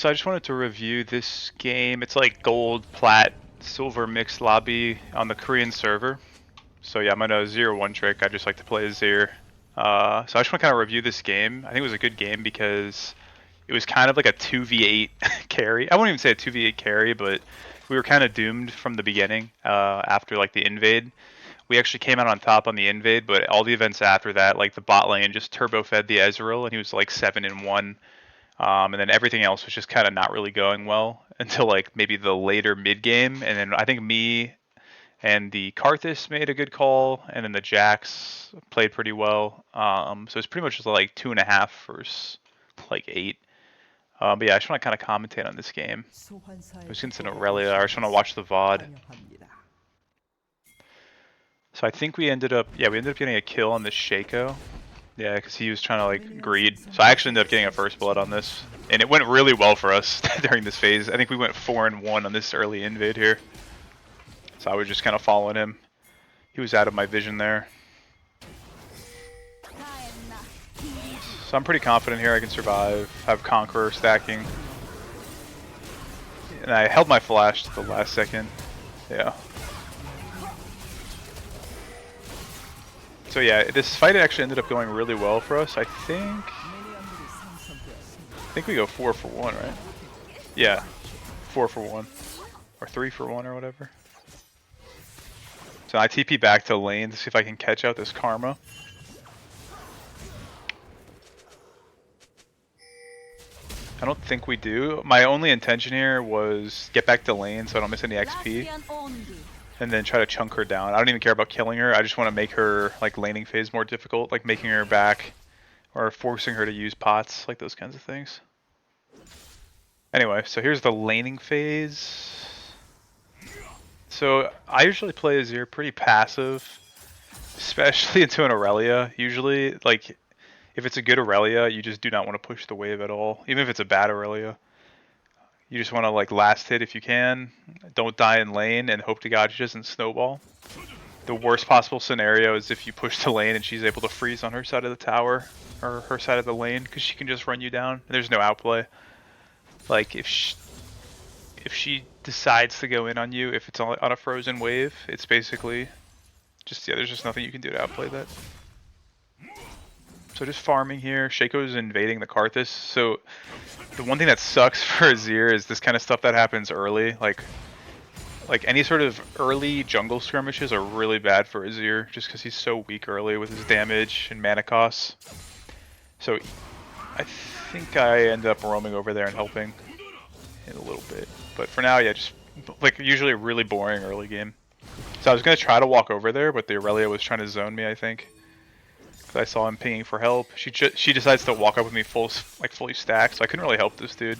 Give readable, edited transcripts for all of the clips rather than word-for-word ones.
So I just wanted to review this game. It's like gold, plat, silver mixed lobby on the Korean server. So yeah, I'm gonna Azir one trick. I just like to play Azir. So I just want to kind of review this game. I think it was a good game because it was kind of like a 2v8 carry. I wouldn't even say a 2v8 carry, but we were kind of doomed from the beginning after like the invade. We actually came out on top on the invade, but all the events after that, like the bot lane just turbo fed the Ezreal, and he was like 7-1. And then everything else was just kind of not really going well until like maybe the later mid game. And then I think me and the Karthus made a good call, and then the Jax played pretty well. So it's pretty much just like 2.5 versus like 8. But yeah, I just want to kind of commentate on this game. It was against an Aurelia. I just want to watch the VOD. So I think we ended up getting a kill on this Shaco. Yeah, because he was trying to like greed. So I actually ended up getting a first blood on this, and it went really well for us during this phase. I think we went 4-1 on this early invade here. So I was just kind of following him. He was out of my vision there. So I'm pretty confident here I can survive. Have Conqueror stacking. And I held my flash to the last second. Yeah. So yeah, this fight actually ended up going really well for us. I think we go 4 for 1, right? Yeah, 4 for 1. Or 3 for 1 or whatever. So I TP back to lane to see if I can catch out this Karma. I don't think we do. My only intention here was get back to lane so I don't miss any XP. And then try to chunk her down. I don't even care about killing her. I just want to make her like laning phase more difficult, like making her back or forcing her to use pots, like those kinds of things. Anyway, so here's the laning phase. So I usually play Azir pretty passive, especially into an Aurelia. Usually, like if it's a good Aurelia, you just do not want to push the wave at all, even if it's a bad Aurelia. You just want to like last hit if you can. Don't die in lane and hope to God she doesn't snowball. The worst possible scenario is if you push the lane and she's able to freeze on her side of the tower or her side of the lane because she can just run you down. There's no outplay. Like if she decides to go in on you, if it's on a frozen wave, it's basically just, yeah, there's just nothing you can do to outplay that. So just farming here. Shaco's invading the Karthus. So the one thing that sucks for Azir is this kind of stuff that happens early. Like any sort of early jungle skirmishes are really bad for Azir just because he's so weak early with his damage and mana costs. So I think I end up roaming over there and helping in a little bit. But for now, yeah, just like usually a really boring early game. So I was going to try to walk over there, but the Aurelia was trying to zone me, I think. I saw him pinging for help. She decides to walk up with me fully stacked, so I couldn't really help this dude.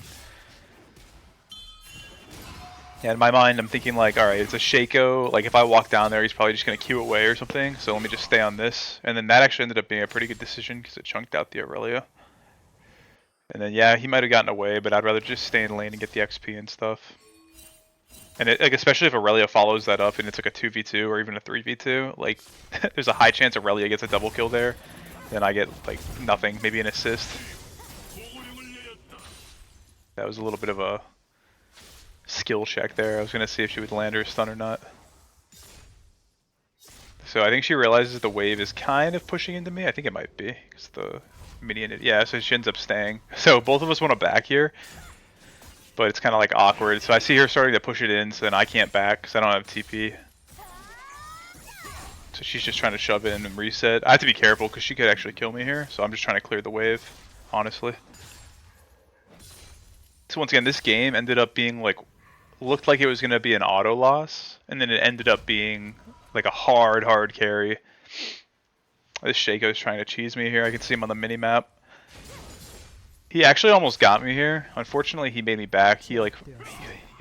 Yeah, in my mind, I'm thinking like, all right, it's a Shaco. Like if I walk down there, he's probably just gonna Q away or something. So let me just stay on this. And then that actually ended up being a pretty good decision because it chunked out the Aurelia. And then yeah, he might have gotten away, but I'd rather just stay in lane and get the XP and stuff. And like especially if Aurelia follows that up and it's like a 2v2 or even a 3v2, like there's a high chance Aurelia gets a double kill there. Then I get like nothing, maybe an assist. That was a little bit of a skill check there. I was gonna see if she would land her stun or not. So I think she realizes the wave is kind of pushing into me. I think it might be because the minion. Yeah, so she ends up staying. So both of us want to back here. But it's kind of like awkward. So I see her starting to push it in, so then I can't back because I don't have TP. So she's just trying to shove in and reset. I have to be careful because she could actually kill me here. So I'm just trying to clear the wave, honestly. So once again, this game ended up being like, looked like it was going to be an auto loss. And then it ended up being like a hard carry. This Shaco's trying to cheese me here. I can see him on the mini-map. He actually almost got me here. Unfortunately, he made me back. He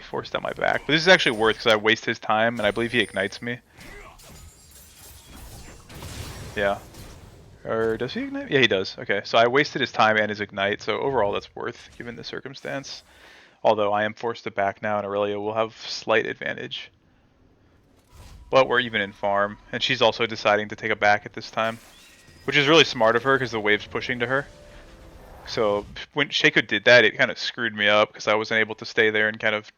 forced out my back. But this is actually worth because I waste his time, and I believe he ignites me. Yeah. Or does he ignite? Yeah, he does. Okay, so I wasted his time and his ignite, so overall that's worth given the circumstance. Although I am forced to back now, and Aurelia will have slight advantage. But we're even in farm, and she's also deciding to take a back at this time. Which is really smart of her because the wave's pushing to her. So when Shaco did that, it kind of screwed me up because I wasn't able to stay there and kind of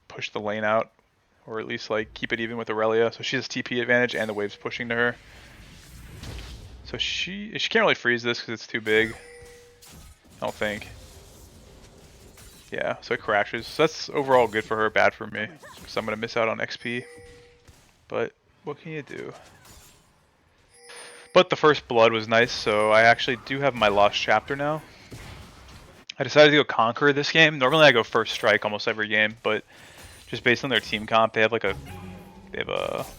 push the lane out, or at least like keep it even with Aurelia. So she has TP advantage and the wave's pushing to her. So she can't really freeze this because it's too big. I don't think. Yeah, so it crashes. So that's overall good for her, bad for me, because I'm gonna miss out on XP. But what can you do? But the first blood was nice, so I actually do have my lost chapter now. I decided to go Conqueror this game. Normally I go first strike almost every game, but just based on their team comp, they have a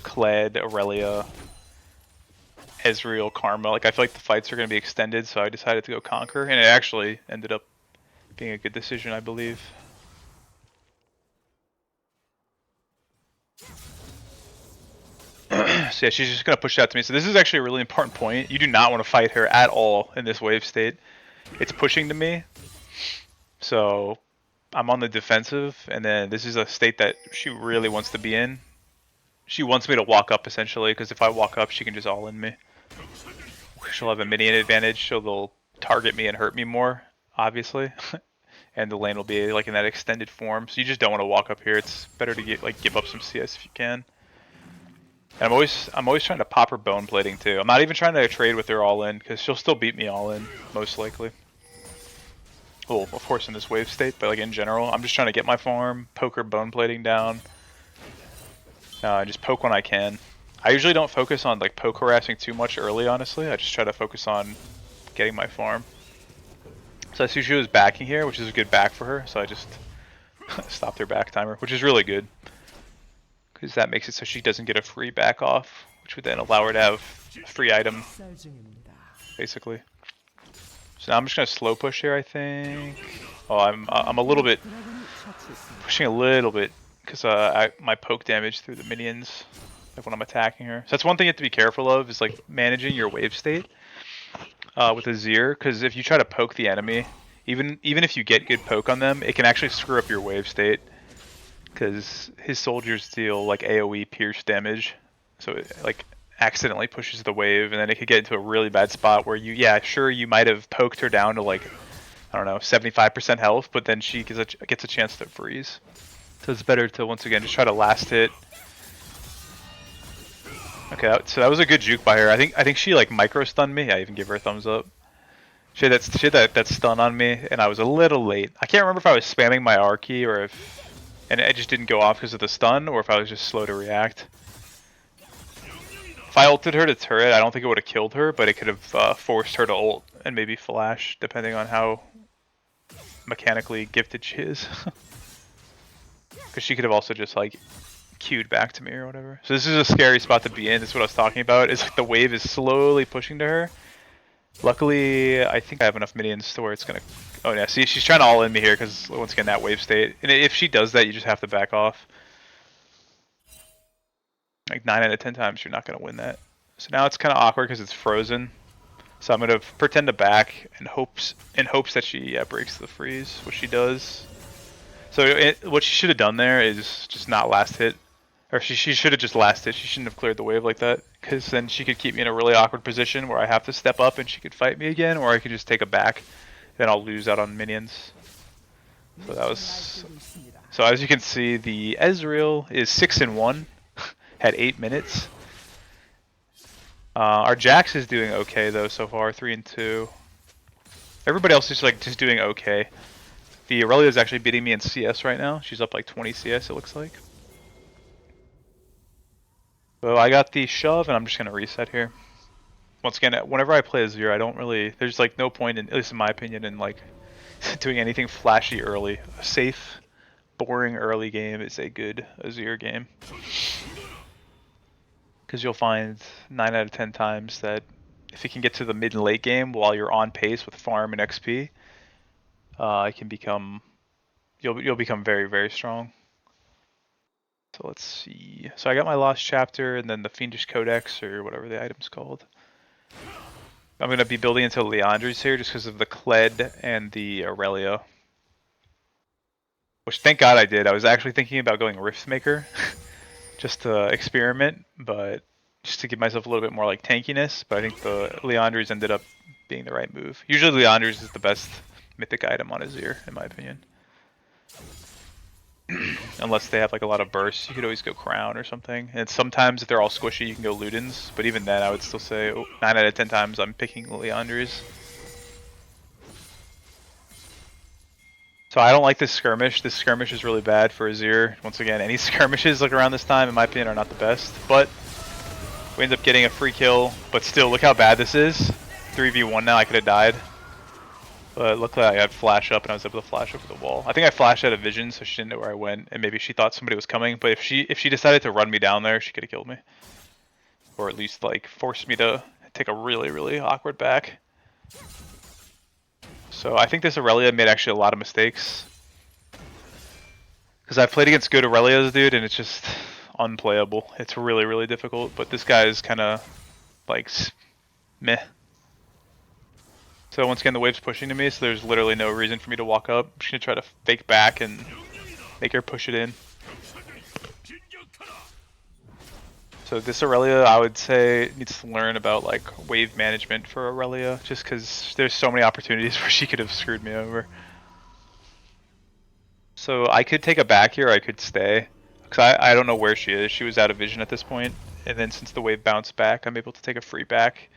Kled, Aurelia, Ezreal, Karma. Like I feel like the fights are going to be extended, so I decided to go Conqueror, and it actually ended up being a good decision, I believe. So yeah, she's just going to push that to me. So this is actually a really important point. You do not want to fight her at all in this wave state. It's pushing to me. So I'm on the defensive, and then this is a state that she really wants to be in. She wants me to walk up, essentially, because if I walk up, she can just all-in me. She'll have a minion advantage, so they'll target me and hurt me more, obviously. And the lane will be like in that extended form, so you just don't want to walk up here. It's better to give up some CS if you can. And I'm always trying to pop her bone plating too. I'm not even trying to trade with her all in, because she'll still beat me all in, most likely. Well, of course in this wave state, but like in general, I'm just trying to get my farm, poke her bone plating down. Just poke when I can. I usually don't focus on like poke harassing too much early, honestly. I just try to focus on getting my farm. So I see she was backing here, which is a good back for her, so I just stopped her back timer, which is really good. Because that makes it so she doesn't get a free back off, which would then allow her to have a free item, basically. So now I'm just gonna slow push here, I think. Oh, I'm a little bit pushing a little bit because my poke damage through the minions, like when I'm attacking her. So that's one thing you have to be careful of, is like managing your wave state with Azir, because if you try to poke the enemy, even if you get good poke on them, it can actually screw up your wave state, because his soldiers deal like AoE pierce damage, so it like accidentally pushes the wave, and then it could get into a really bad spot where you might have poked her down to like, I don't know, 75% health, but then she gets a chance to freeze. So it's better to once again just try to last hit. Okay, so that was a good juke by her. I think she like micro stunned me. I even give her a thumbs up. She had that stun on me, and I was a little late. I can't remember if I was spamming my R key or and it just didn't go off because of the stun, or if I was just slow to react. If I ulted her to turret, I don't think it would have killed her, but it could have forced her to ult and maybe flash, depending on how mechanically gifted she is. Because she could have also just like queued back to me or whatever. So this is a scary spot to be in. This is what I was talking about. Is like the wave is slowly pushing to her. Luckily, I think I have enough minions to where it's gonna. Oh yeah, see, she's trying to all in me here because once again that wave state. And if she does that, you just have to back off. Like 9 out of 10 times, you're not gonna win that. So now it's kind of awkward because it's frozen. So I'm gonna pretend to back in hopes that she breaks the freeze, which she does. So what she should have done there is just not last hit. Or she should have just last hit. She shouldn't have cleared the wave like that. Because then she could keep me in a really awkward position where I have to step up and she could fight me again. Or I could just take a back. Then I'll lose out on minions. So that was... So as you can see, the Ezreal is 6-1. Had 8 minutes. Our Jax is doing okay though so far. 3-2. Everybody else is like just doing okay. The Aurelia is actually beating me in CS right now. She's up like 20 CS, it looks like. So I got the shove, and I'm just going to reset here. Once again, whenever I play Azir, I don't really... There's like no point, at least in my opinion, in like doing anything flashy early. A safe, boring early game is a good Azir game. Because you'll find 9 out of 10 times that if you can get to the mid and late game while you're on pace with farm and XP, it can become... You'll become very, very strong. So let's see. So I got my Lost Chapter and then the Fiendish Codex, or whatever the item's called. I'm going to be building into Leandri's here just because of the Kled and the Aurelia. Which thank God I did. I was actually thinking about going Riftmaker just to experiment, but just to give myself a little bit more like tankiness. But I think the Leandri's ended up being the right move. Usually Leandri's is the best mythic item on Azir, in my opinion. Unless they have like a lot of bursts, you could always go Crown or something. And sometimes if they're all squishy, you can go Ludens. But even then, I would still say 9 out of 10 times I'm picking Leandri's. So I don't like this skirmish. This skirmish is really bad for Azir. Once again, any skirmishes like around this time, in my opinion, are not the best. But we end up getting a free kill. But still, look how bad this is. 3v1 now, I could have died. But luckily I had flash up and I was able to flash over the wall. I think I flashed out of vision so she didn't know where I went, and maybe she thought somebody was coming, but if she decided to run me down there, she could have killed me. Or at least like forced me to take a really, really awkward back. So I think this Aurelia made actually a lot of mistakes. Because I've played against good Aurelias, dude, and it's just unplayable. It's really, really difficult, but this guy is kind of like meh. So once again, the wave's pushing to me, so there's literally no reason for me to walk up. I'm just gonna try to fake back and make her push it in. So this Aurelia, I would say, needs to learn about like wave management for Aurelia, just because there's so many opportunities where she could have screwed me over. So I could take a back here, or I could stay, because I don't know where she is. She was out of vision at this point, and then since the wave bounced back, I'm able to take a free back.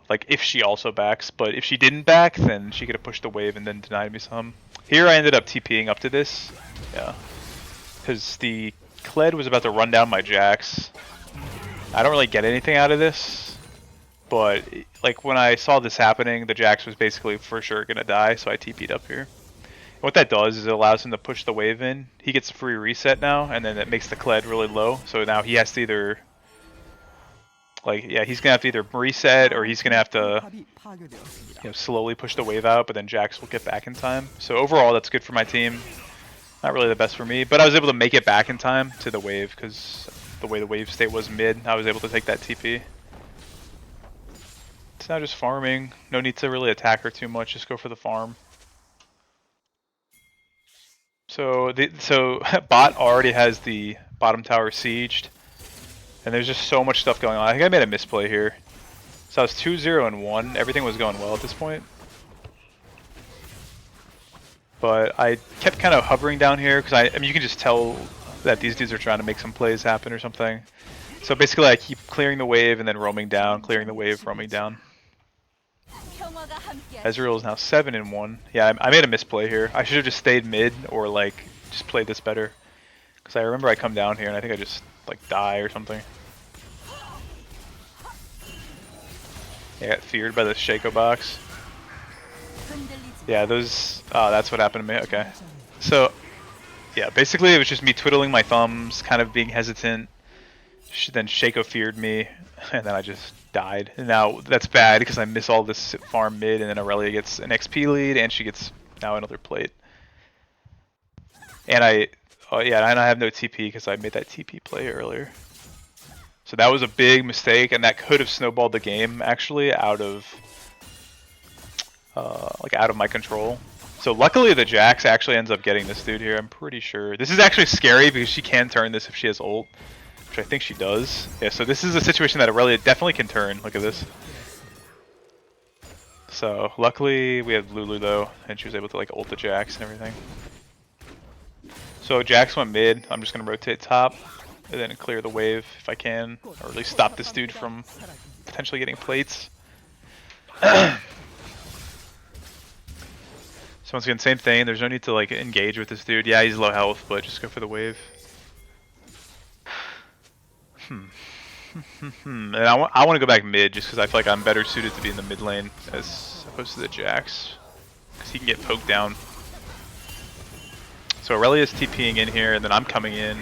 Like, if she also backs, but if she didn't back, then she could have pushed the wave and then denied me some. Here I ended up TPing up to this. Yeah. Because the Kled was about to run down my Jax. I don't really get anything out of this. But, like, when I saw this happening, the Jax was basically for sure going to die, so I TP'd up here. And what that does is it allows him to push the wave in. He gets a free reset now, and then it makes the Kled really low. So now he has to either... Like, yeah, he's going to have to either reset or he's going to have to, slowly push the wave out, but then Jax will get back in time. So overall, that's good for my team. Not really the best for me, but I was able to make it back in time to the wave because the way the wave state was mid, I was able to take that TP. It's now just farming. No need to really attack her too much, just go for the farm. So, bot already has the bottom tower sieged. And there's just so much stuff going on. I think I made a misplay here. So I was 2-0 and 1. Everything was going well at this point. But I kept kind of hovering down here because I mean you can just tell that these dudes are trying to make some plays happen or something. So basically I keep clearing the wave and then roaming down, clearing the wave, roaming down. Ezreal is now 7 and 1. Yeah, I made a misplay here. I should have just stayed mid or like just played this better. Because I remember I come down here and I think I just like die or something. I got feared by the Shaco box. Yeah, those. Oh, that's what happened to me. Okay. So, yeah, basically it was just me twiddling my thumbs, kind of being hesitant. Then Shaco feared me, and then I just died. And now that's bad because I miss all this farm mid, and then Aurelia gets an XP lead, and she gets now another plate. And I have no TP because I made that TP play earlier. So that was a big mistake, and that could have snowballed the game actually out of my control. So luckily the Jax actually ends up getting this dude here. I'm pretty sure this is actually scary because she can turn this if she has ult, which I think she does. Yeah. So this is a situation that Aurelia definitely can turn. Look at this. So luckily we have Lulu though, and she was able to like ult the Jax and everything. So Jax went mid. I'm just gonna rotate top. And then clear the wave if I can, or at least stop this dude from potentially getting plates. So once again, same thing. There's no need to like engage with this dude. Yeah, he's low health, but just go for the wave. And I want to go back mid just because I feel like I'm better suited to be in the mid lane as opposed to the Jax, because he can get poked down. So Aurelia's TPing in here, and then I'm coming in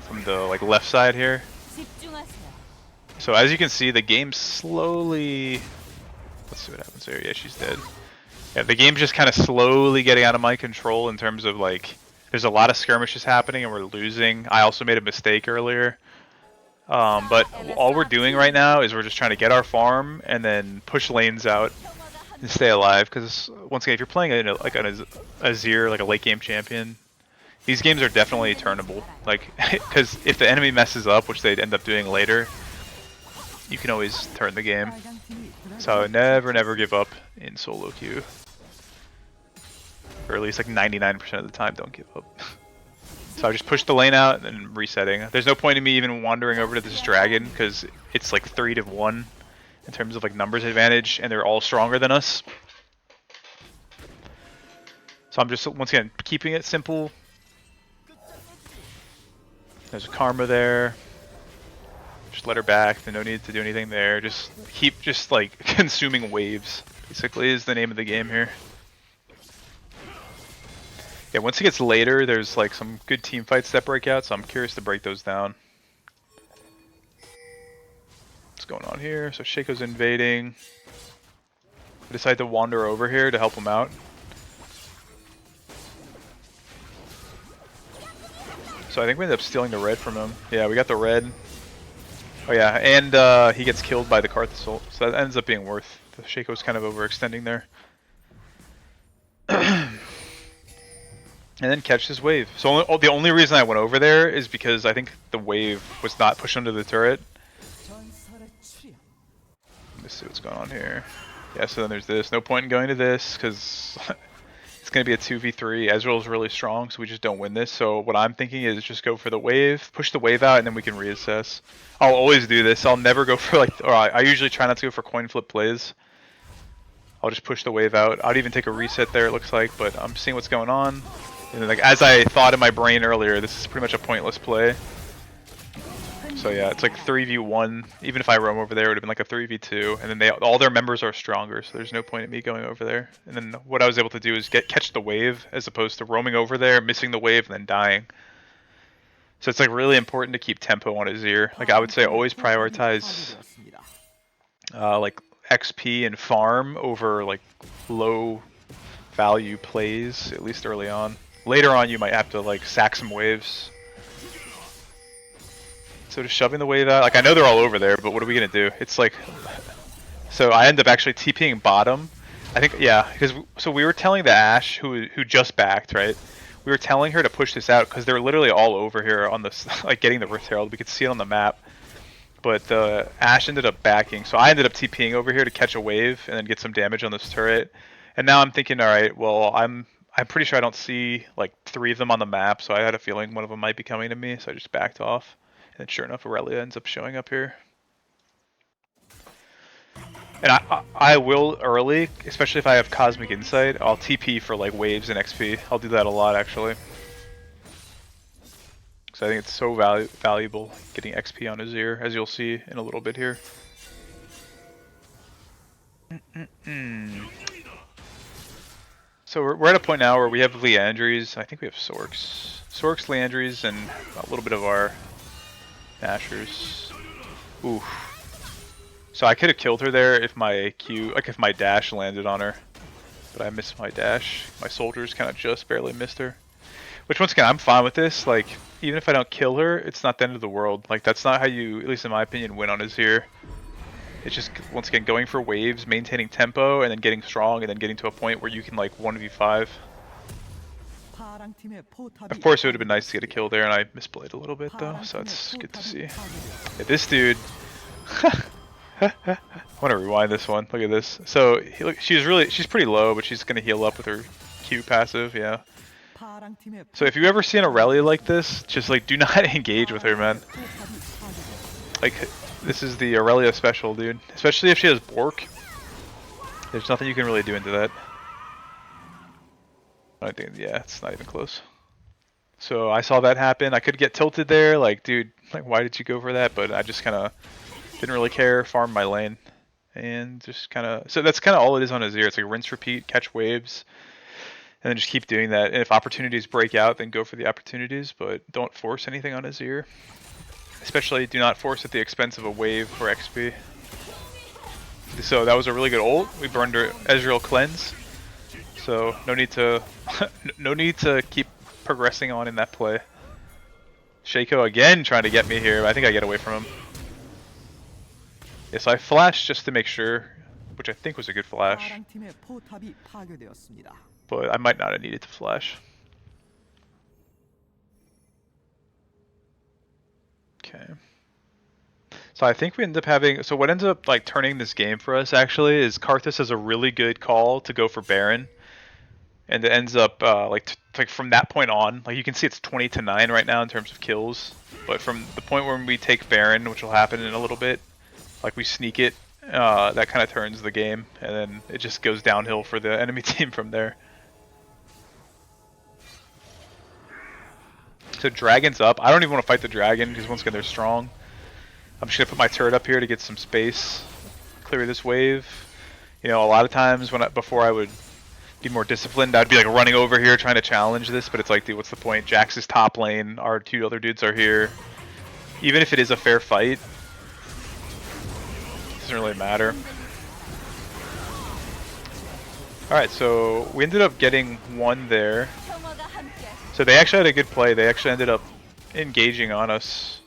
from the like left side here. So as you can see, the game slowly. Let's see what happens here. Yeah, she's dead. Yeah, the game's just kind of slowly getting out of my control in terms of like, there's a lot of skirmishes happening and we're losing. I also made a mistake earlier. But all we're doing right now is we're just trying to get our farm and then push lanes out and stay alive. Because once again, if you're playing an Azir, like a late game champion, these games are definitely turnable. Like, because if the enemy messes up, which they'd end up doing later, you can always turn the game. So never give up in solo queue. Or at least like 99% of the time, don't give up. So I just pushed the lane out and then resetting. There's no point in me even wandering over to this dragon because it's like 3-1 in terms of like numbers advantage, and they're all stronger than us. So I'm just once again keeping it simple. There's a karma there. Just let her back. There's no need to do anything there. Just keep like consuming waves. Basically, is the name of the game here. Yeah, once it gets later, there's like some good team fights that break out, so I'm curious to break those down. What's going on here? So Shaco's invading. I decide to wander over here to help him out. So I think we ended up stealing the red from him. Yeah, we got the red. Oh yeah, and he gets killed by the Karth Assault, so that ends up being worth. The Shaco's kind of overextending there. And then catch this wave. So the only reason I went over there is because I think the wave was not pushed under the turret. Let's see what's going on here. Yeah, so then there's this. No point in going to this because it's going to be a 2v3. Ezreal is really strong, so we just don't win this. So what I'm thinking is just go for the wave, push the wave out, and then we can reassess. I'll always do this. I'll never go for like, or I usually try not to go for coin flip plays. I'll just push the wave out. I'd even take a reset there, it looks like, but I'm seeing what's going on. And then, like, as I thought in my brain earlier, this is pretty much a pointless play. So yeah, it's like 3v1. Even if I roam over there, it would have been like a 3v2. And then all their members are stronger, so there's no point in me going over there. And then what I was able to do is catch the wave, as opposed to roaming over there, missing the wave, and then dying. So it's like really important to keep tempo on Azir. Like I would say, always prioritize like XP and farm over like low value plays, at least early on. Later on, you might have to like sack some waves. So just shoving the wave out. Like I know they're all over there, but what are we gonna do? It's like, so I end up actually TPing bottom. I think yeah, because so we were telling the Ashe who just backed, right? We were telling her to push this out because they're literally all over here on this, like getting the Rift Herald. We could see it on the map. But Ashe ended up backing, so I ended up TPing over here to catch a wave and then get some damage on this turret. And now I'm thinking, all right, well, I'm pretty sure I don't see like 3 of them on the map, so I had a feeling one of them might be coming to me, so I just backed off. And sure enough, Aurelia ends up showing up here. And I will early, especially if I have Cosmic Insight, I'll TP for like waves and XP. I'll do that a lot actually. Because I think it's so valuable getting XP on Azir, as you'll see in a little bit here. So we're at a point now where we have Leandries. I think we have Sorks. Sorks, Leandries, and a little bit of our Ashers. Ooh. So I could have killed her there if my Q, like if my dash landed on her. But I missed my dash. My soldiers kind of just barely missed her. Which once again, I'm fine with this. Like, even if I don't kill her, it's not the end of the world. Like, that's not how you, at least in my opinion, win on Azir. It's just, once again, going for waves, maintaining tempo, and then getting strong, and then getting to a point where you can, like, 1v5. Of course, it would have been nice to get a kill there, and I misplayed a little bit, though, so it's good to see. Yeah, this dude... I want to rewind this one. Look at this. So, look, she's pretty low, but she's going to heal up with her Q passive, yeah. So if you ever see an Aurelia like this, just like do not engage with her, man. Like, this is the Aurelia special, dude. Especially if she has Bork. There's nothing you can really do into that. I think, yeah, it's not even close. So I saw that happen. I could get tilted there, like, dude, like, why did you go for that? But I just kind of didn't really care, farmed my lane. And just kind of, so that's kind of all it is on Azir. It's like rinse, repeat, catch waves. And then just keep doing that. And if opportunities break out, then go for the opportunities, but don't force anything on Azir. Especially do not force at the expense of a wave for XP. So that was a really good ult. We burned her Ezreal cleanse. So no need to no need to keep progressing on in that play. Shaco again trying to get me here. I think I get away from him. Yes, I flashed just to make sure, which I think was a good flash. But I might not have needed to flash. Okay. So I think we end up having, so what ends up like turning this game for us actually is Karthus has a really good call to go for Baron. and it ends up like from that point on, like you can see it's 20-9 right now in terms of kills. But from the point when we take Baron, which will happen in a little bit, like we sneak it, that kind of turns the game, and then it just goes downhill for the enemy team from there. So dragon's up. I don't even want to fight the dragon because once again they're strong. I'm just gonna put my turret up here to get some space, clear this wave. You know, a lot of times before I would be more disciplined, I'd be like running over here trying to challenge this, but it's like, dude, what's the point? Jax is top lane, our two other dudes are here. Even if it is a fair fight, it doesn't really matter. Alright, so we ended up getting one there. So they actually had a good play. They actually ended up engaging on us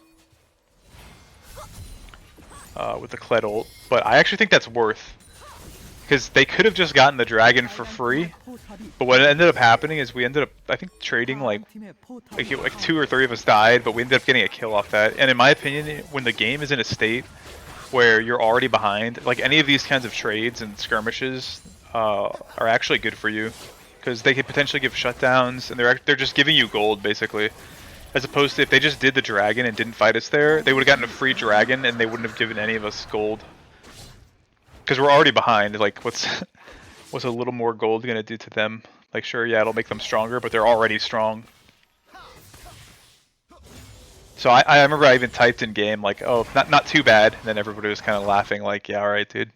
with the Kled ult. But I actually think that's worth. Because they could have just gotten the dragon for free. But what ended up happening is we ended up, I think, trading like 2 or 3 of us died. But we ended up getting a kill off that. And in my opinion, when the game is in a state where you're already behind, like any of these kinds of trades and skirmishes are actually good for you. Because they could potentially give shutdowns, and they're just giving you gold, basically. As opposed to if they just did the dragon and didn't fight us there, they would have gotten a free dragon, and they wouldn't have given any of us gold. Because we're already behind. Like, what's a little more gold gonna do to them? Like, sure, yeah, it'll make them stronger, but they're already strong. So I remember I even typed in game, like, oh, not too bad, and then everybody was kind of laughing, like, yeah, alright, dude.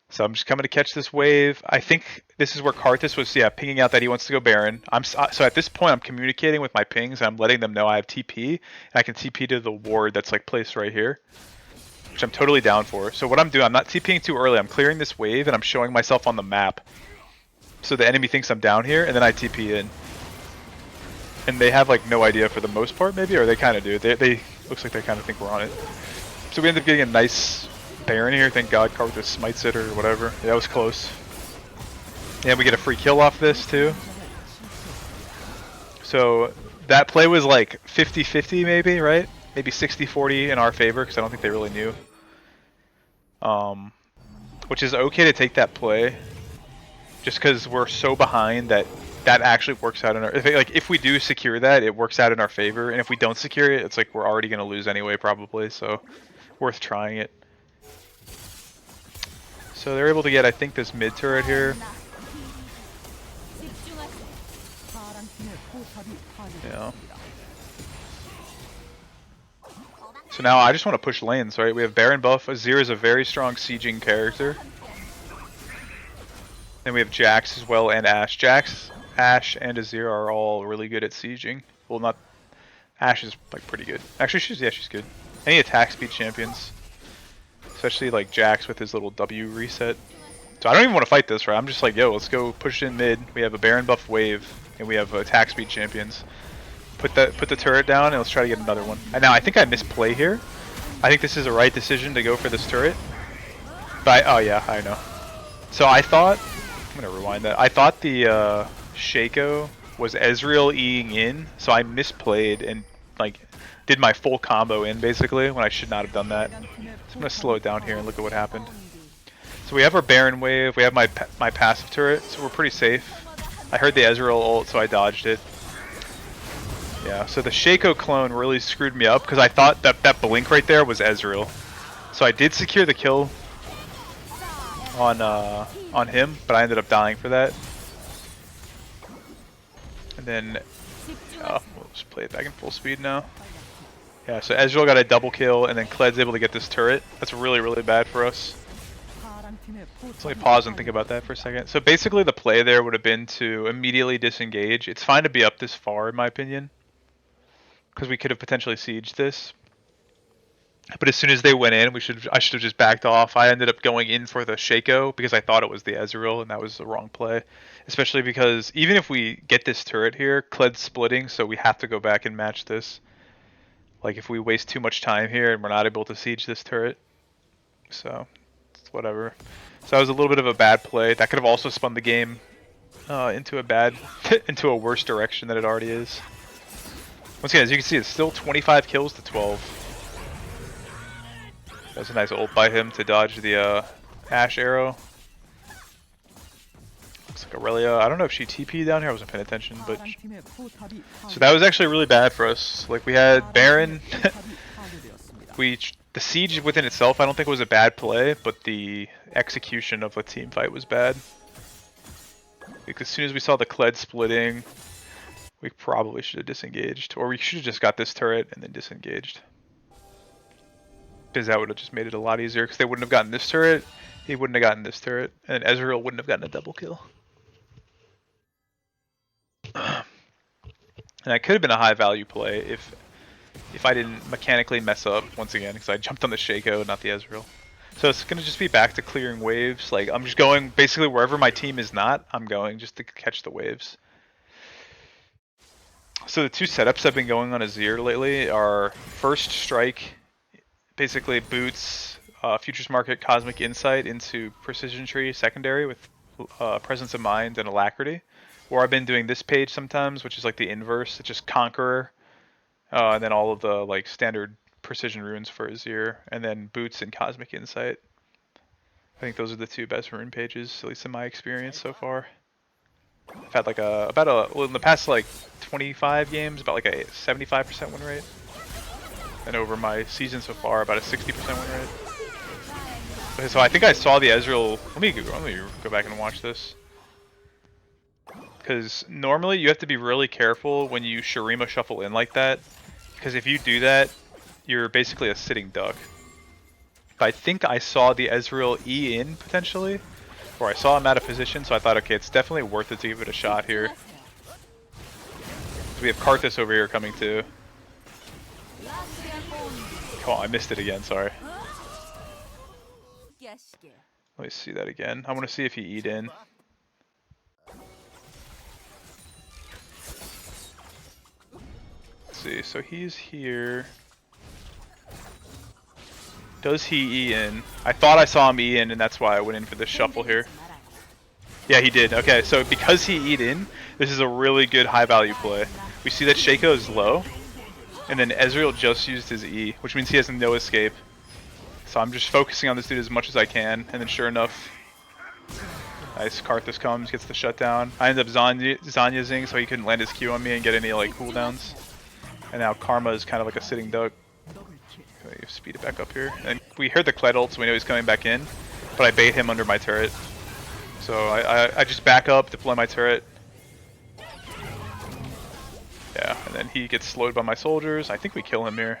So I'm just coming to catch this wave. I think this is where Karthus was, yeah, pinging out that he wants to go Baron. So at this point, I'm communicating with my pings. And I'm letting them know I have TP, and I can TP to the ward that's like placed right here, which I'm totally down for. So what I'm doing, I'm not TPing too early. I'm clearing this wave, and I'm showing myself on the map, so the enemy thinks I'm down here, and then I TP in. And they have like no idea for the most part, maybe, or they kind of do. They looks like they kind of think we're on it. So we end up getting a nice Baron here, thank god Karthus smites it or whatever. Yeah, that was close. And we get a free kill off this too. So that play was like 50-50 maybe, right? Maybe 60-40 in our favor because I don't think they really knew. Which is okay to take that play. Just because we're so behind that actually works out in our... If we do secure that, it works out in our favor. And if we don't secure it, it's like we're already going to lose anyway probably. So worth trying it. So they're able to get, I think, this mid turret here. Yeah. So now I just want to push lanes, right? We have Baron buff. Azir is a very strong sieging character. Then we have Jax as well and Ashe. Jax, Ashe, and Azir are all really good at sieging. Well, not... Ashe is like pretty good. Actually, she's good. Any attack speed champions. Especially like Jax with his little W reset. So I don't even want to fight this, right? I'm just like, yo, let's go push in mid. We have a Baron buff wave, and we have attack speed champions. Put the turret down, and let's try to get another one. And now I think I misplay here. I think this is a right decision to go for this turret. But oh yeah, I know. So I thought, I'm gonna rewind that. I thought the Shaco was Ezreal E'ing in, so I misplayed and like did my full combo in basically when I should not have done that. So I'm gonna slow it down here and look at what happened. So we have our Baron wave, we have my passive turret, so we're pretty safe. I heard the Ezreal ult, so I dodged it. Yeah, so the Shaco clone really screwed me up because I thought that blink right there was Ezreal. So I did secure the kill on him, but I ended up dying for that. And then we'll just play it back in full speed now. Yeah, so Ezreal got a double kill, and then Kled's able to get this turret. That's really, really bad for us. Let's let me pause and think about that for a second. So basically the play there would have been to immediately disengage. It's fine to be up this far, in my opinion, because we could have potentially sieged this. But as soon as they went in, I should have just backed off. I ended up going in for the Shaco because I thought it was the Ezreal, and that was the wrong play. Especially because even if we get this turret here, Kled's splitting, so we have to go back and match this. Like if we waste too much time here and we're not able to siege this turret. So, it's whatever. So that was a little bit of a bad play. That could have also spun the game into a worse direction than it already is. Once again, as you can see, it's still 25 kills to 12. That was a nice ult by him to dodge the Ashe arrow. Looks like Aurelia. I don't know if she TP'd down here. I wasn't paying attention, but so that was actually really bad for us. Like we had Baron. The siege within itself, I don't think it was a bad play, but the execution of the team fight was bad. Like as soon as we saw the Kled splitting, we probably should have disengaged, or we should have just got this turret and then disengaged. Because that would have just made it a lot easier, because they wouldn't have gotten this turret, he wouldn't have gotten this turret, and Ezreal wouldn't have gotten a double kill. And that could have been a high value play if I didn't mechanically mess up once again, because I jumped on the Shaco, not the Ezreal. So it's going to just be back to clearing waves. Like I'm just going basically wherever my team is not, I'm going just to catch the waves. So the two setups I've been going on Azir lately are first strike, basically boots Futures Market Cosmic Insight into Precision Tree secondary with Presence of Mind and Alacrity. Or I've been doing this page sometimes, which is like the inverse. It's just Conqueror, and then all of the like standard Precision runes for Azir, and then boots and Cosmic Insight. I think those are the two best rune pages, at least in my experience so far. I've had like well in the past like 25 games, about like a 75% win rate. And over my season so far, about a 60% win rate. Okay, so I think I saw the Ezreal. Let me go back and watch this. Because normally you have to be really careful when you Shurima shuffle in like that. Because if you do that, you're basically a sitting duck. But I think I saw the Ezreal E in potentially. Or I saw him out of position, so I thought, okay, it's definitely worth it to give it a shot here. We have Karthus over here coming too. Oh, I missed it again, sorry. Let me see that again. I want to see if he eat in. Let's see, so he's here. Does he E in? I thought I saw him E in, and that's why I went in for this shuffle here. Yeah, he did. Okay, so because he eat in, this is a really good high value play. We see that Shaco is low, and then Ezreal just used his E, which means he has no escape. So I'm just focusing on this dude as much as I can, and then sure enough, nice, Karthus comes, gets the shutdown. I ended up Zanyazing so he couldn't land his Q on me and get any like cooldowns. And now Karma is kind of like a sitting duck. Speed it back up here. And we heard the Kled ult, so we know he's coming back in. But I bait him under my turret. So I just back up, deploy my turret. Yeah, and then he gets slowed by my soldiers. I think we kill him here.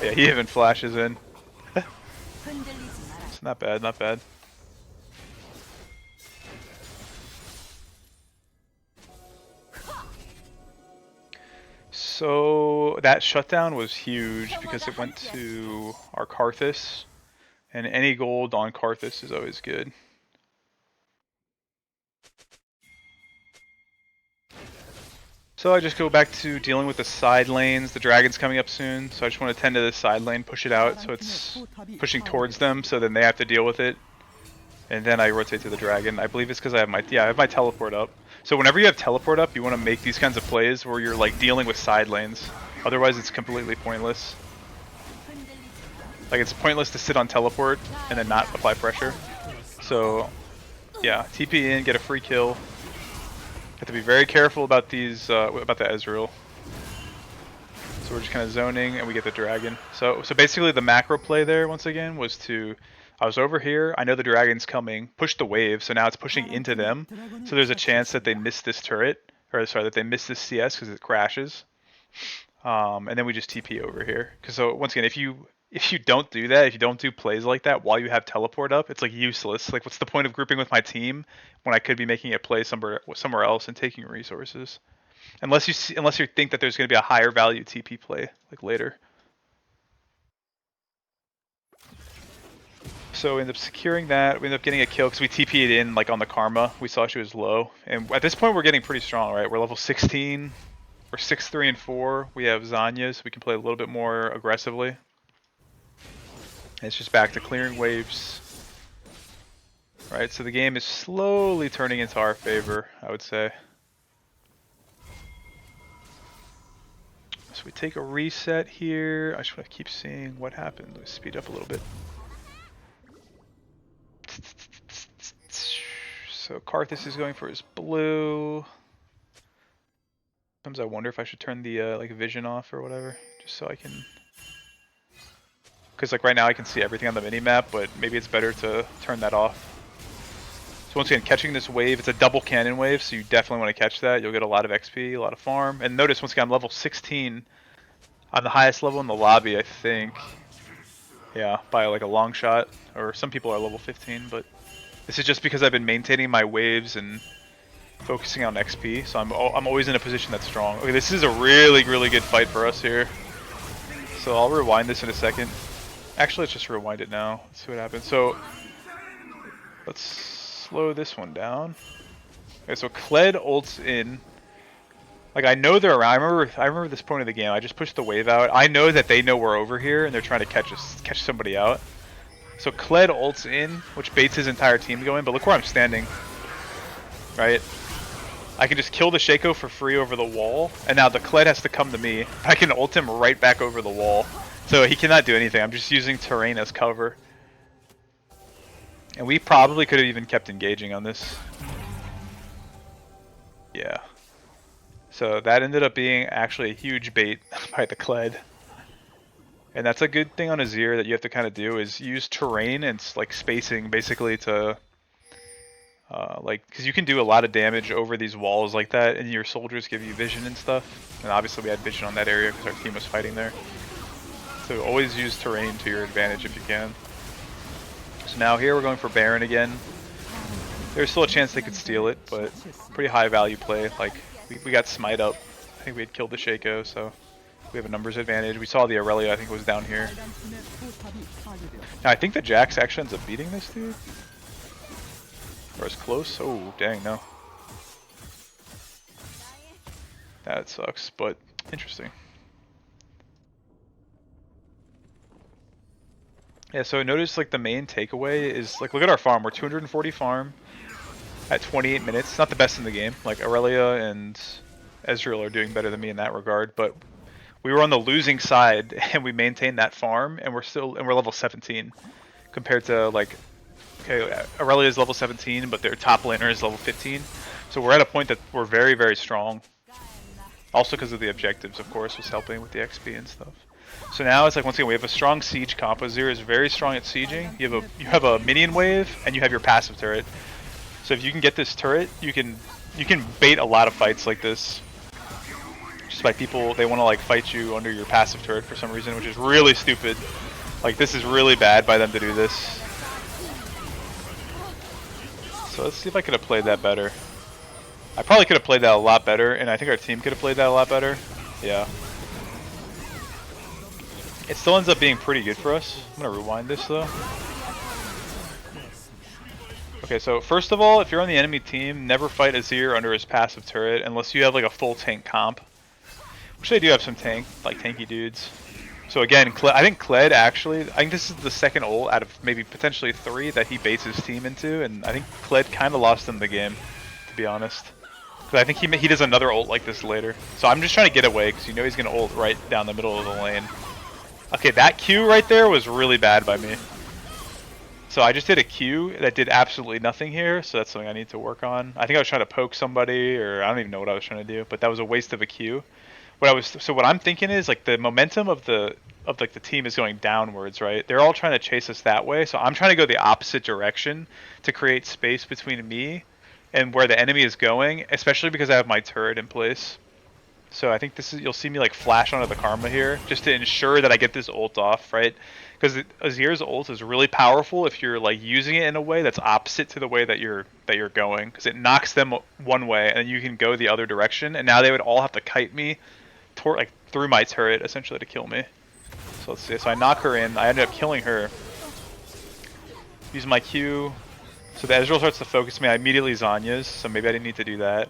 Yeah, he even flashes in. It's not bad, not bad. So that shutdown was huge because it went to our Karthus, and any gold on Karthus is always good. So I just go back to dealing with the side lanes. The dragon's coming up soon, so I just want to tend to the side lane, push it out so it's pushing towards them, so then they have to deal with it. And then I rotate to the dragon. I believe it's because I have my teleport up. So whenever you have teleport up, you want to make these kinds of plays where you're like dealing with side lanes. Otherwise, it's completely pointless. Like it's pointless to sit on teleport and then not apply pressure. So yeah, TP in, get a free kill. Have to be very careful about these about the Ezreal. So we're just kind of zoning and we get the dragon. So basically the macro play there once again was to, I was over here, I know the dragon's coming, push the wave, so now it's pushing into them. So there's a chance that they miss this turret, or sorry, that they miss this CS because it crashes. And then we just TP over here. Because so once again, if you don't do that, if you don't do plays like that while you have teleport up, it's like useless. Like what's the point of grouping with my team when I could be making a play somewhere else and taking resources? Unless you think that there's going to be a higher value TP play like later. So we end up securing that. We end up getting a kill because we TP'd in like on the Karma. We saw she was low, and at this point we're getting pretty strong, right? We're level 16. We're 6, 3, and 4. We have Zanya, so we can play a little bit more aggressively. And it's just back to clearing waves. Right, so the game is slowly turning into our favor, I would say. So we take a reset here. I just want to keep seeing what happened. Let's speed up a little bit. Karthus is going for his blue. Sometimes I wonder if I should turn the like vision off or whatever, just so I can. Because like right now I can see everything on the mini map, but maybe it's better to turn that off. So once again, catching this wave, it's a double cannon wave, so you definitely want to catch that. You'll get a lot of XP, a lot of farm. And notice once again, I'm level 16. I'm the highest level in the lobby, I think. Yeah, by like a long shot. Or some people are level 15, but this is just because I've been maintaining my waves and focusing on XP, so I'm always in a position that's strong. Okay, this is a really, really good fight for us here. So I'll rewind this in a second. Actually, let's just rewind it now. Let's see what happens. So let's slow this one down. Okay, so Kled ults in. Like I know they're around. I remember this point of the game. I just pushed the wave out. I know that they know we're over here and they're trying to catch somebody out. So Kled ults in, which baits his entire team to go in. But look where I'm standing. Right. I can just kill the Shaco for free over the wall, and now the Kled has to come to me. I can ult him right back over the wall. So he cannot do anything. I'm just using terrain as cover. And we probably could have even kept engaging on this. Yeah. So that ended up being actually a huge bait by the Kled. And that's a good thing on Azir that you have to kind of do, is use terrain and like spacing basically to... like, because you can do a lot of damage over these walls like that, and your soldiers give you vision and stuff. And obviously we had vision on that area because our team was fighting there. So always use terrain to your advantage if you can. So now here we're going for Baron again. There's still a chance they could steal it, but pretty high value play. Like, we got smite up. I think we had killed the Shaco, so we have a numbers advantage. We saw the Aurelia, I think, was down here. Now I think the Jax actually ends up beating this dude. Or as close? Oh, dang, no. That sucks, but interesting. Yeah, so notice like the main takeaway is like, look at our farm. We're 240 farm at 28 minutes. It's not the best in the game. Like Aurelia and Ezreal are doing better than me in that regard, but we were on the losing side and we maintained that farm, and we're level 17 compared to like. Okay, Aurelia is level 17, but their top laner is level 15. So we're at a point that we're very, very strong. Also because of the objectives, of course, was helping with the XP and stuff. So now it's like, once again, we have a strong siege comp. Azir is very strong at sieging. You have a minion wave, and you have your passive turret. So if you can get this turret, you can bait a lot of fights like this. Just by people, they want to like fight you under your passive turret for some reason, which is really stupid. Like, this is really bad by them to do this. So let's see if I could have played that better. I probably could have played that a lot better, and I think our team could have played that a lot better. Yeah. It still ends up being pretty good for us. I'm going to rewind this, though. Okay, so first of all, if you're on the enemy team, never fight Azir under his passive turret unless you have like a full tank comp. Which they do have some tanky dudes. So again, I think Kled actually, I think this is the second ult out of maybe potentially 3 that he baits his team into, and I think Kled kind of lost him the game, to be honest. Because I think he does another ult like this later. So I'm just trying to get away, because you know he's going to ult right down the middle of the lane. Okay, that Q right there was really bad by me. So I just did a Q that did absolutely nothing here, so that's something I need to work on. I think I was trying to poke somebody, or I don't even know what I was trying to do, but that was a waste of a Q. What I'm thinking is like the momentum of the team is going downwards, right? They're all trying to chase us that way, so I'm trying to go the opposite direction to create space between me and where the enemy is going, especially because I have my turret in place. So I think you'll see me like flash onto the Karma here just to ensure that I get this ult off, right? Because Azir's ult is really powerful if you're like using it in a way that's opposite to the way that you're going, because it knocks them one way and you can go the other direction, and now they would all have to kite me through my turret essentially to kill me. So let's see. So I knock her in. I ended up killing her. Use my Q. So the Ezreal starts to focus me. I immediately Zanya's, so maybe I didn't need to do that.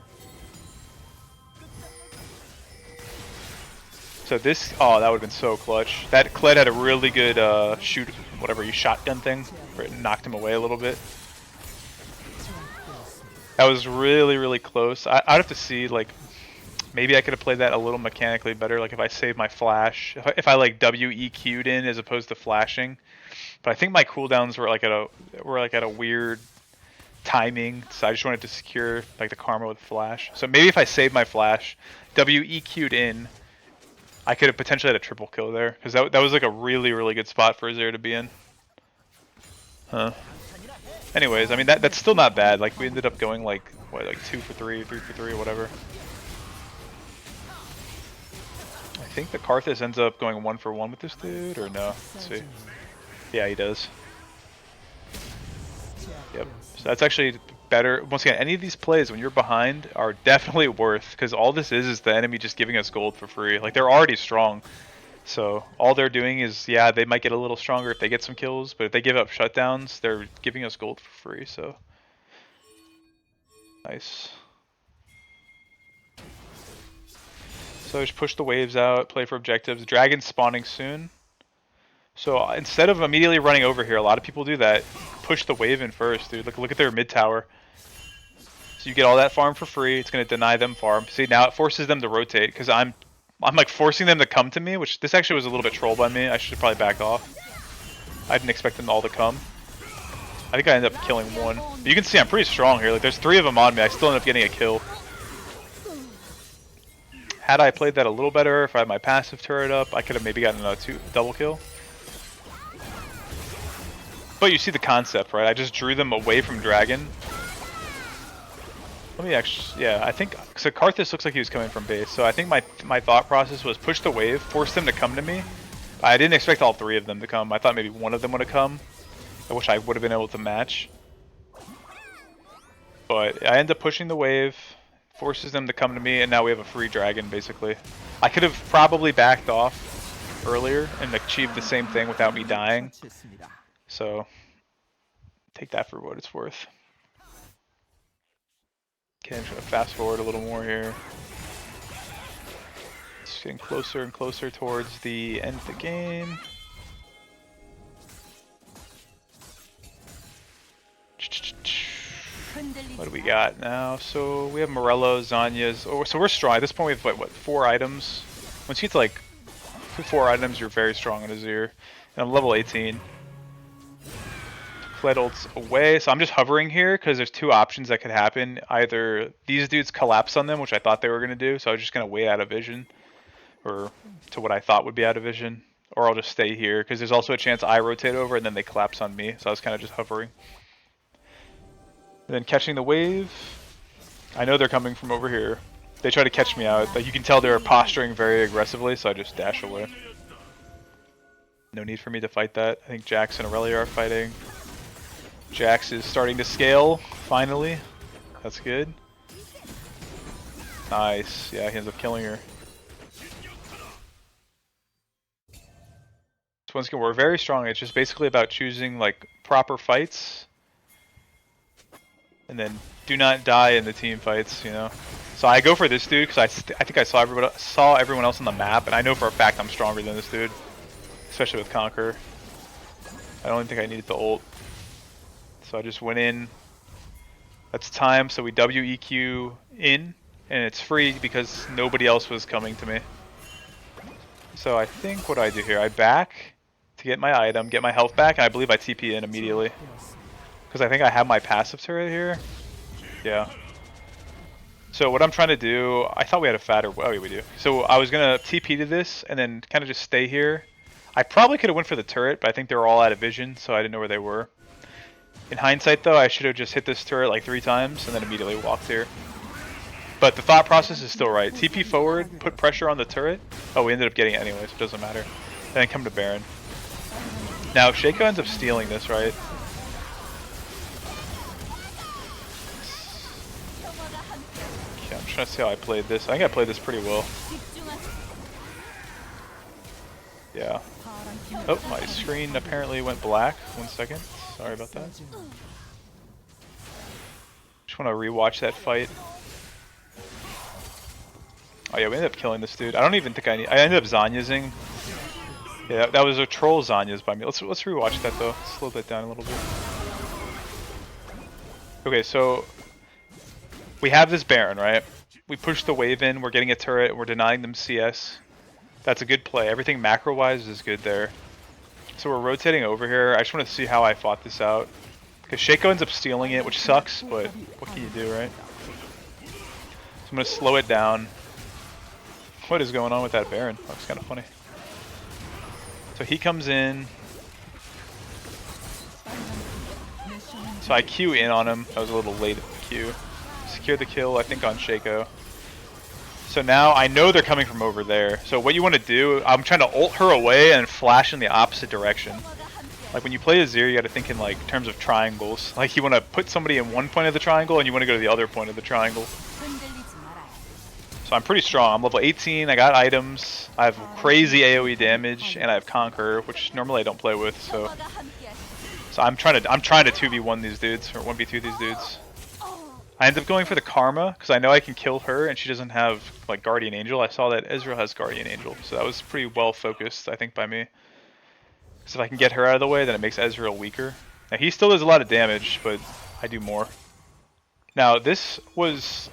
So this, oh, that would have been so clutch. That Kled had a really good shotgun thing, where it knocked him away a little bit. That was really, really close. I'd have to see, like, maybe I could have played that a little mechanically better, like if I saved my flash, if I like WEQ'd in as opposed to flashing. But I think my cooldowns were like at a weird timing, so I just wanted to secure like the karma with flash. So maybe if I saved my flash, WEQ'd in, I could have potentially had a triple kill there, because that was like a really good spot for Azir to be in. Huh. Anyways, I mean that's still not bad. Like we ended up going like what, like 2 for 3, 3 for 3, whatever. I think the Karthus ends up going 1 for 1 with this dude, or no? Let's see. Yeah, he does. Yep. So that's actually better. Once again, any of these plays when you're behind are definitely worth, because all this is the enemy just giving us gold for free. Like they're already strong. So all they're doing is, yeah, they might get a little stronger if they get some kills, but if they give up shutdowns, they're giving us gold for free, so. Nice. So just push the waves out, play for objectives. Dragon's spawning soon. So instead of immediately running over here, a lot of people do that. Push the wave in first, dude. Look at their mid tower. So you get all that farm for free. It's going to deny them farm. See, now it forces them to rotate, because I'm like forcing them to come to me, which this actually was a little bit trolled by me. I should probably back off. I didn't expect them all to come. I think I ended up killing one. But you can see I'm pretty strong here. Like there's 3 of them on me. I still end up getting a kill. Had I played that a little better, if I had my passive turret up, I could have maybe gotten a double kill. But you see the concept, right? I just drew them away from Dragon. Let me actually, yeah, I think, so Karthus looks like he was coming from base, so I think my thought process was push the wave, force them to come to me. I didn't expect all 3 of them to come. I thought maybe one of them would have come. I wish I would have been able to match. But I end up pushing the wave, forces them to come to me, and now we have a free dragon, basically. I could have probably backed off earlier and achieved the same thing without me dying. So, take that for what it's worth. Okay, I'm just gonna fast forward a little more here. It's getting closer and closer towards the end of the game. What do we got now? So we have Morello, Zanya's. Oh, so we're strong. At this point we have what 4 items. Once you get to like 4 items, you're very strong on Azir. And I'm level 18. Plat ult's away, so I'm just hovering here because there's 2 options that could happen. Either these dudes collapse on them, which I thought they were going to do, so I was just going to wait out of vision. Or to what I thought would be out of vision. Or I'll just stay here, because there's also a chance I rotate over and then they collapse on me, so I was kind of just hovering. And then catching the wave. I know they're coming from over here. They try to catch me out, but you can tell they're posturing very aggressively, so I just dash away. No need for me to fight that. I think Jax and Aurelia are fighting. Jax is starting to scale, finally. That's good. Nice. Yeah, he ends up killing her. So once again, we're very strong. It's just basically about choosing like proper fights. And then do not die in the team fights, you know. So I go for this dude because I think I saw everyone else on the map, and I know for a fact I'm stronger than this dude, especially with Conquer. I don't even think I needed the ult. So I just went in. That's time, so we WEQ in, and it's free because nobody else was coming to me. So I think what I do here, I back to get my item, get my health back, and I believe I TP in immediately. Because I think I have my passive turret here. Yeah. So what I'm trying to do, I thought we had a fatter, oh yeah, we do. So I was going to TP to this and then kind of just stay here. I probably could have went for the turret, but I think they were all out of vision, so I didn't know where they were. In hindsight though, I should have just hit this turret like 3 times and then immediately walked here. But the thought process is still right. TP forward, put pressure on the turret. Oh, we ended up getting it anyway, so it doesn't matter. Then come to Baron. Now if Shaco ends up stealing this, right? Okay, I'm trying to see how I played this. I think I played this pretty well. Yeah. Oh, my screen apparently went black. 1 second. Sorry about that. Just want to rewatch that fight. Oh yeah, we ended up killing this dude. I don't even think I ended up Zanyasing. Yeah, that was a troll Zanyas by me. Let's rewatch that though. Let's slow that down a little bit. Okay, so we have this Baron, right? We push the wave in, we're getting a turret, we're denying them CS. That's a good play. Everything macro-wise is good there. So we're rotating over here. I just want to see how I fought this out. Because Shaco ends up stealing it, which sucks, but what can you do, right? So I'm going to slow it down. What is going on with that Baron? That's kind of funny. So he comes in. So I Q in on him. I was a little late at the Q. Secure the kill, I think, on Shaco. So now I know they're coming from over there. So what you want to do, I'm trying to ult her away and flash in the opposite direction. Like when you play Azir, you got to think in like terms of triangles. Like you want to put somebody in one point of the triangle and you want to go to the other point of the triangle. So I'm pretty strong. I'm level 18. I got items. I have crazy AoE damage, and I have Conquer, which normally I don't play with. So I'm trying to 2v1 these dudes or 1v2 these dudes. I end up going for the Karma because I know I can kill her, and she doesn't have like Guardian Angel. I saw that Ezreal has Guardian Angel, so that was pretty well focused, I think, by me. Because if I can get her out of the way, then it makes Ezreal weaker. Now he still does a lot of damage, but I do more. Now this was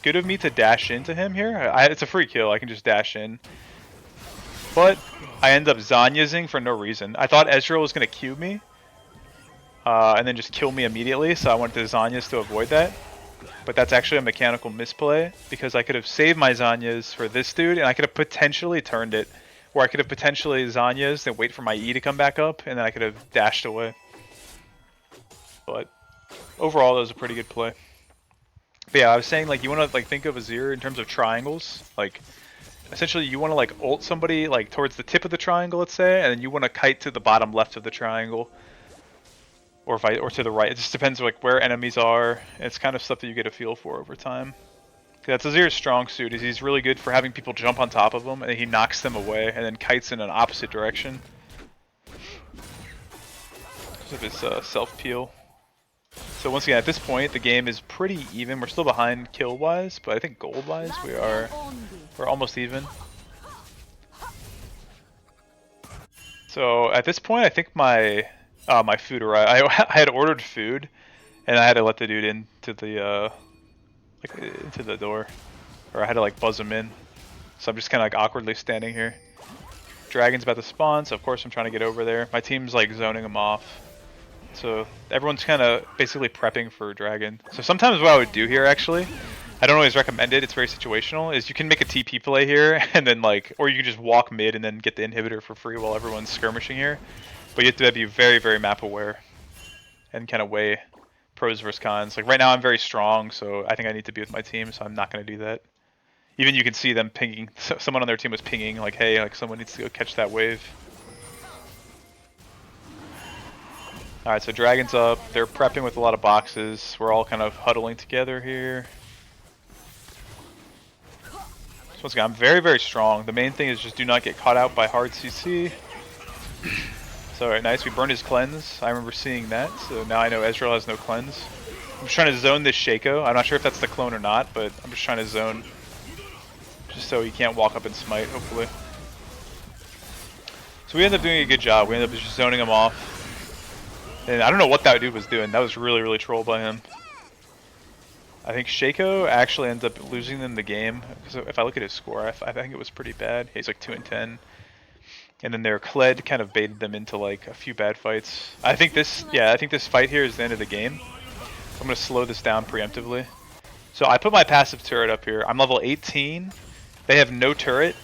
good of me to dash into him here. It's a free kill, I can just dash in. But I end up Zanyazing for no reason. I thought Ezreal was going to Q me. And then just kill me immediately, so I went to Zanyas to avoid that. But that's actually a mechanical misplay, because I could have saved my Zanyas for this dude, and I could have potentially turned it. Where I could have potentially Zanyas, then wait for my E to come back up, and then I could have dashed away. But overall, that was a pretty good play. But yeah, I was saying, like, you want to like think of Azir in terms of triangles. Like, essentially, you want to like ult somebody like towards the tip of the triangle, let's say, and then you want to kite to the bottom left of the triangle, or to the right. It just depends like where enemies are. It's kind of stuff that you get a feel for over time. That's Azir's strong suit. Is he's really good for having people jump on top of him, and he knocks them away, and then kites in an opposite direction. Because of his self-peel. So once again, at this point, the game is pretty even. We're still behind kill-wise, but I think gold-wise, we're almost even. So at this point, I think my food arrived. I had ordered food, and I had to let the dude into the door, or I had to like buzz him in. So I'm just kind of like awkwardly standing here. Dragon's about to spawn, so of course I'm trying to get over there. My team's like zoning him off. So everyone's kind of basically prepping for Dragon. So sometimes what I would do here, actually, I don't always recommend it, it's very situational, is you can make a TP play here, and then like, or you can just walk mid and then get the inhibitor for free while everyone's skirmishing here. But you have to be very, very map aware and kind of weigh pros versus cons. Like right now I'm very strong, so I think I need to be with my team, so I'm not going to do that. Even you can see them pinging, someone on their team was pinging, like, hey, like someone needs to go catch that wave. Alright, so Dragon's up. They're prepping with a lot of boxes. We're all kind of huddling together here. So once again, I'm very, very strong. The main thing is just do not get caught out by hard CC. So alright, nice. We burned his cleanse. I remember seeing that, so now I know Ezreal has no cleanse. I'm just trying to zone this Shaco. I'm not sure if that's the clone or not, but I'm just trying to zone. Just so he can't walk up and smite, hopefully. So we end up doing a good job. We end up just zoning him off. And I don't know what that dude was doing. That was really, really trolled by him. I think Shaco actually ends up losing them the game. Because if I look at his score, I think it was pretty bad. He's like 2-10. And then their Kled kind of baited them into like a few bad fights. I think this fight here is the end of the game. I'm going to slow this down preemptively. So I put my passive turret up here. I'm level 18. They have no turret.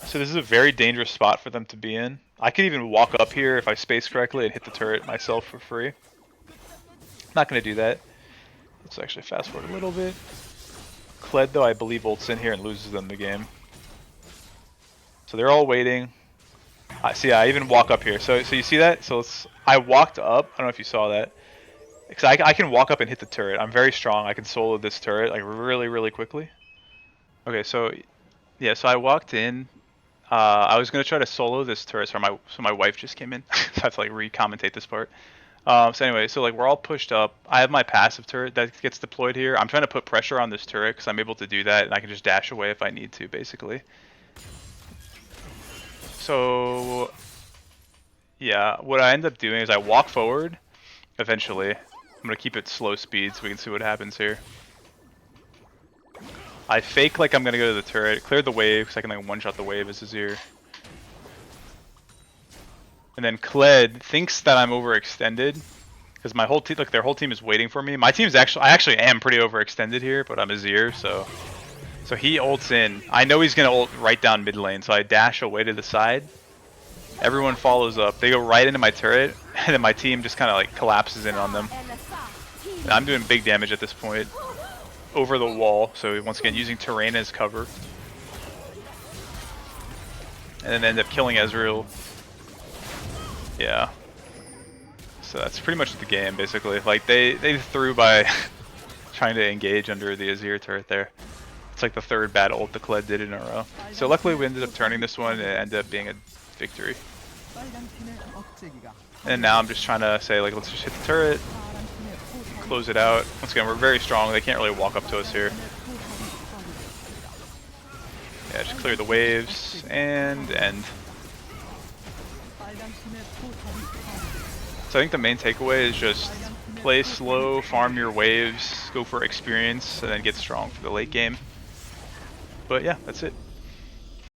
So this is a very dangerous spot for them to be in. I could even walk up here if I space correctly and hit the turret myself for free. Not going to do that. Let's actually fast forward a little bit. Kled, though, I believe ults in here and loses them the game. So they're all waiting. See, I even walk up here. So you see that? So I walked up. I don't know if you saw that. Because I can walk up and hit the turret. I'm very strong. I can solo this turret like really, really quickly. Okay, so yeah, so I walked in. I was gonna try to solo this turret. So my wife just came in. So I have to like re-commentate this part. So anyway, so like we're all pushed up. I have my passive turret that gets deployed here. I'm trying to put pressure on this turret because I'm able to do that, and I can just dash away if I need to, basically. So yeah, what I end up doing is I walk forward. Eventually, I'm gonna keep it slow speed so we can see what happens here. I fake like I'm gonna go to the turret, clear the wave so I can like one-shot the wave as Azir. And then Kled thinks that I'm overextended, Because my whole team, look, their whole team is waiting for me. My team's actually, I actually am pretty overextended here, but I'm Azir, so he ults in. I know he's gonna ult right down mid lane, so I dash away to the side. Everyone follows up. They go right into my turret, and then my team just kind of like collapses in on them. And I'm doing big damage at this point over the wall. So once again, using terrain as cover, and then end up killing Ezreal. Yeah. So that's pretty much the game, basically. Like, they threw by trying to engage under the Azir turret there. It's like the third bad ult the Kled did in a row. So luckily we ended up turning this one and it ended up being a victory. And now I'm just trying to say, like, let's just hit the turret, close it out. Once again, we're very strong. They can't really walk up to us here. Yeah, just clear the waves and end. So I think the main takeaway is just play slow, farm your waves, go for experience, and then get strong for the late game. But yeah, that's it.